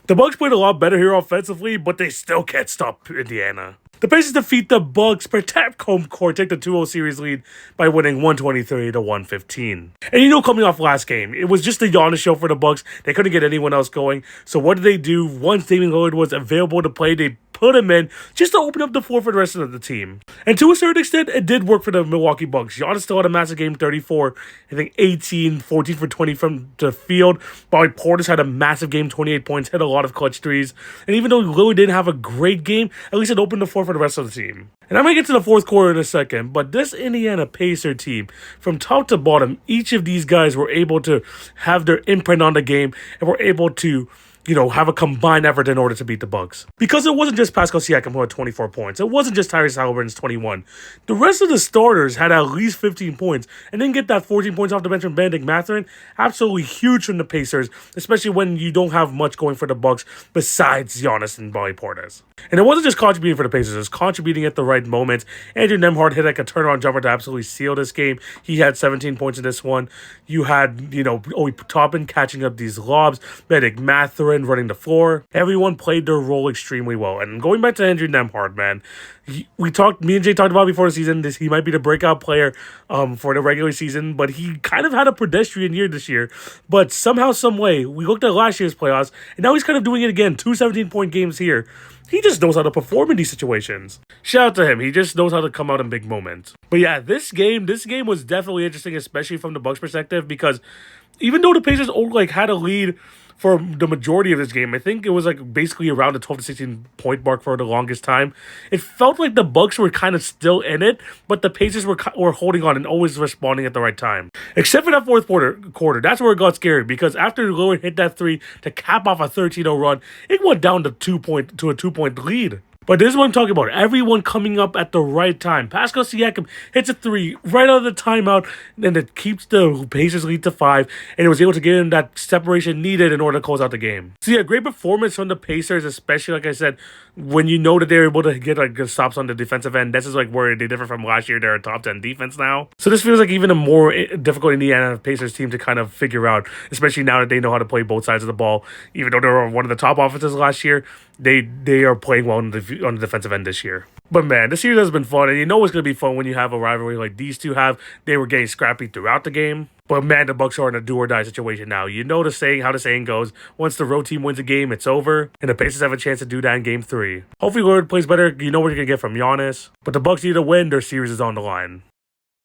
The Bucks played a lot better here offensively, but they still can't stop Indiana. The Pacers defeat the Bucks, protect home court, take the 2-0 series lead by winning 123 to 115. And coming off last game, it was just a Giannis show for the Bucks. They couldn't get anyone else going. So what did they do? Once Damian Lillard was available to play, they put him in just to open up the floor for the rest of the team. And to a certain extent, it did work for the Milwaukee Bucks. Giannis still had a massive game, 34, I think 18, 14 for 20 from the field. Bobby Portis had a massive game, 28 points, hit a lot of clutch threes. And even though Lillard didn't have a great game, at least it opened the floor for the rest of the team. And I'm going to get to the fourth quarter in a second, but this Indiana Pacer team, from top to bottom, each of these guys were able to have their imprint on the game and were able to have a combined effort in order to beat the Bucks. Because it wasn't just Pascal Siakam who had 24 points. It wasn't just Tyrese Halliburton's 21. The rest of the starters had at least 15 points and didn't get that 14 points off the bench from Bennedict Mathurin. Absolutely huge from the Pacers, especially when you don't have much going for the Bucks besides Giannis and Bobby Portis. And it wasn't just contributing for the Pacers, it was contributing at the right moments. Andrew Nembhard hit like a turnaround jumper to absolutely seal this game. He had 17 points in this one. You had, Obi Toppin catching up these lobs, Bennedict Mathurin running the floor. Everyone played their role extremely well. And going back to Andrew Nembhard, man, me and Jay talked about before the season, he might be the breakout player for the regular season, but he kind of had a pedestrian year this year. But somehow, some way, we looked at last year's playoffs, and now he's kind of doing it again. 2 17-point games here. He just knows how to perform in these situations. Shout out to him. He just knows how to come out in big moments. But yeah, this game was definitely interesting, especially from the Bucks' perspective, because even though the Pacers had a lead for the majority of this game, I think it was basically around the 12 to 16 point mark for the longest time. It felt like the Bucks were kind of still in it, but the Pacers were holding on and always responding at the right time. Except for that fourth quarter, that's where it got scary, because after Lillard hit that three to cap off a 13-0 run, it went down to a 2-point lead. But this is what I'm talking about. Everyone coming up at the right time. Pascal Siakam hits a three right out of the timeout, and it keeps the Pacers lead to 5, and it was able to get him that separation needed in order to close out the game. So yeah, great performance from the Pacers, especially, like I said, when you know that they're able to get good stops on the defensive end. This is where they differ from last year. They're a top 10 defense now. So this feels like even a more difficult Indiana Pacers team to kind of figure out, especially now that they know how to play both sides of the ball. Even though they were one of the top offenses last year, they are playing well on the defensive end this year. But man, this series has been fun, and it's going to be fun when you have a rivalry like these two have. They were getting scrappy throughout the game. But man, the Bucks are in a do-or-die situation now. You know how the saying goes, once the road team wins a game, it's over. And the Pacers have a chance to do that in Game 3. Hopefully Lillard plays better. You know what you're going to get from Giannis. But the Bucks need to win. Their series is on the line.